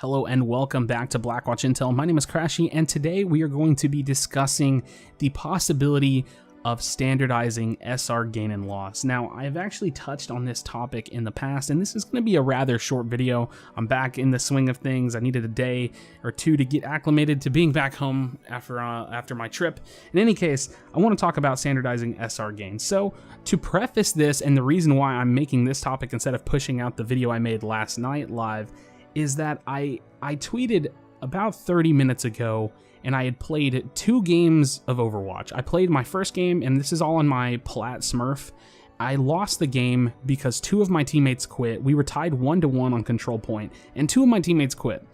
Hello and welcome back to Blackwatch Intel. My name is Crashy, and today we are going to be discussing the possibility of standardizing SR gain and loss. Now, I've actually touched on this topic in the past, and this is going to be a rather short video. I'm back in the swing of things. I needed a day or two to get acclimated to being back home after my trip. In any case, I want to talk about standardizing SR gain. So, to preface this, and the reason why I'm making this topic instead of pushing out the video I made last night live, is that I tweeted about 30 minutes ago and I had played 2 games of Overwatch. I played my first game, and this is all on my Plat Smurf. I lost the game because 2 of my teammates quit. We were tied 1-1 on control point, and 2 of my teammates quit.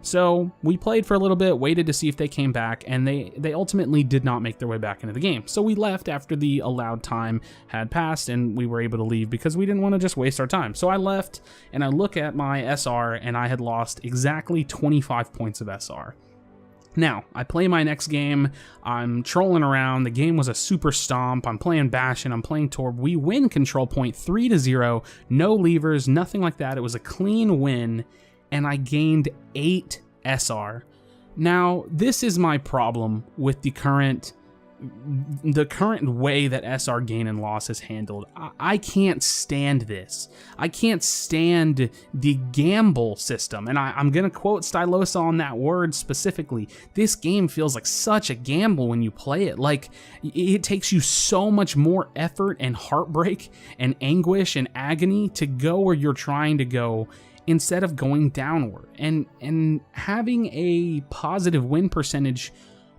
So we played for a little bit, waited to see if they came back, and they ultimately did not make their way back into the game. So we left after the allowed time had passed, and we were able to leave because we didn't want to just waste our time. So I left, and I look at my SR, and I had lost exactly 25 points of SR. Now, I play my next game, I'm trolling around, the game was a super stomp, I'm playing Bastion, I'm playing Torb, we win control point 3-0, no levers, nothing like that, it was a clean win, and I gained 8 SR. Now, this is my problem with the current way that SR gain and loss is handled. I can't stand this. I can't stand the gamble system, and I'm gonna quote Stylosa on that word specifically. This game feels like such a gamble when you play it. Like, it takes you so much more effort and heartbreak and anguish and agony to go where you're trying to go instead of going downward. And having a positive win percentage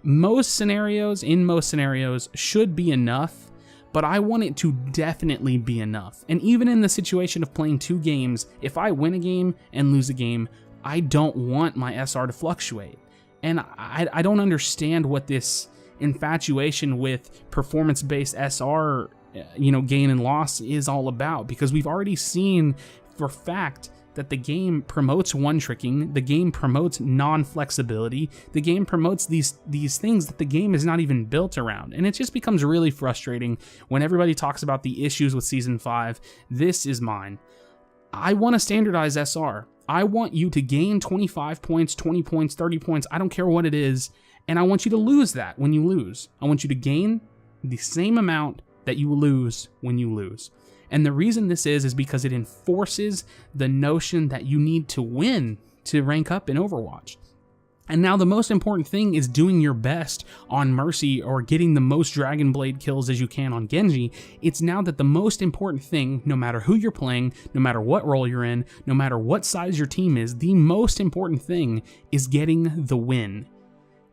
in most scenarios should be enough, but I want it to definitely be enough. And even in the situation of playing 2 games, if I win a game and lose a game, I don't want my SR to fluctuate. And I don't understand what this infatuation with performance-based SR, gain and loss is all about, because we've already seen for fact that the game promotes one-tricking, the game promotes non-flexibility, the game promotes these things that the game is not even built around. And it just becomes really frustrating when everybody talks about the issues with Season 5. This is mine. I want to standardize SR. I want you to gain 25 points, 20 points, 30 points, I don't care what it is, and I want you to lose that when you lose. I want you to gain the same amount that you lose when you lose. And the reason this is because it enforces the notion that you need to win to rank up in Overwatch. And now the most important thing is doing your best on Mercy or getting the most Dragon Blade kills as you can on Genji. It's now that the most important thing, no matter who you're playing, no matter what role you're in, no matter what size your team is, the most important thing is getting the win.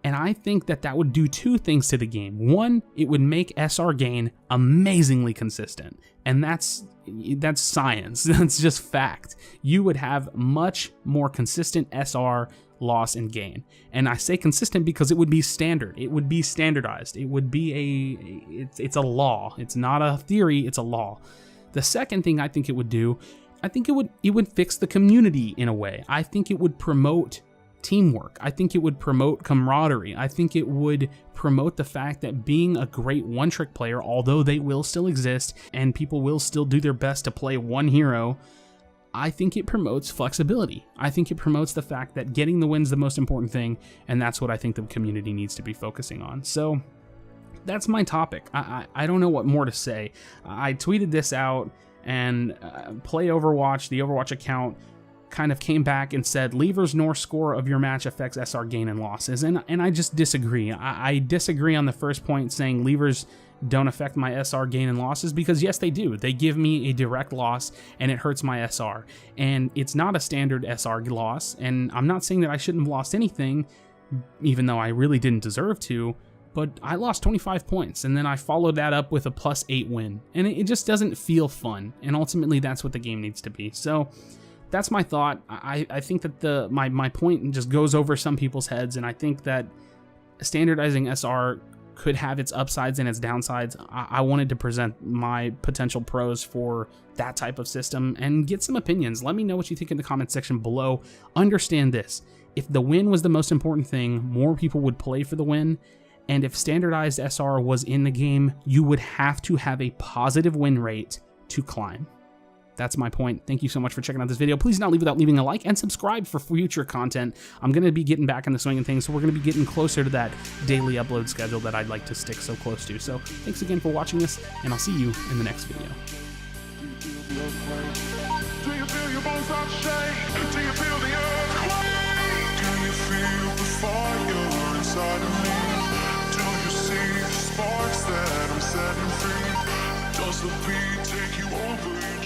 And I think that would do 2 things to the game. One, it would make SR gain amazingly consistent. And that's science. That's just fact. You would have much more consistent SR loss and gain. And I say consistent because it would be standard. It would be standardized. It would be it's a law. It's not a theory, it's a law. The second thing I think it would do, I think it would fix the community in a way. I think it would promote teamwork. I think it would promote camaraderie. I think it would promote the fact that being a great one-trick player, although they will still exist and people will still do their best to play one hero, I think it promotes flexibility. I think it promotes the fact that getting the win's the most important thing, and that's what I think the community needs to be focusing on. So that's my topic. I don't know what more to say. I tweeted this out, and Play Overwatch, the Overwatch account, kind of came back and said, levers nor score of your match affects SR gain and losses, and I just disagree. I disagree on the first point, saying levers don't affect my SR gain and losses, because yes, they do. They give me a direct loss, and it hurts my SR, and it's not a standard SR loss, and I'm not saying that I shouldn't have lost anything, even though I really didn't deserve to, but I lost 25 points, and then I followed that up with a +8 win, and it just doesn't feel fun, and ultimately that's what the game needs to be. So that's my thought. I think that my point just goes over some people's heads, and I think that standardizing SR could have its upsides and its downsides. I wanted to present my potential pros for that type of system and get some opinions. Let me know what you think in the comment section below. Understand this: if the win was the most important thing, more people would play for the win, and if standardized SR was in the game, you would have to have a positive win rate to climb. that's my point. Thank you so much for checking out this video. Please do not leave without leaving a like and subscribe for future content. I'm going to be getting back in the swing of things, so we're going to be getting closer to that daily upload schedule that I'd like to stick so close to. So thanks again for watching this, and I'll see you in the next video. Do you feel your bones start to shake? Do you feel the earthquake? Do you feel the fire inside of me? Do you see the sparks that I'm setting free? Does the beat take you over?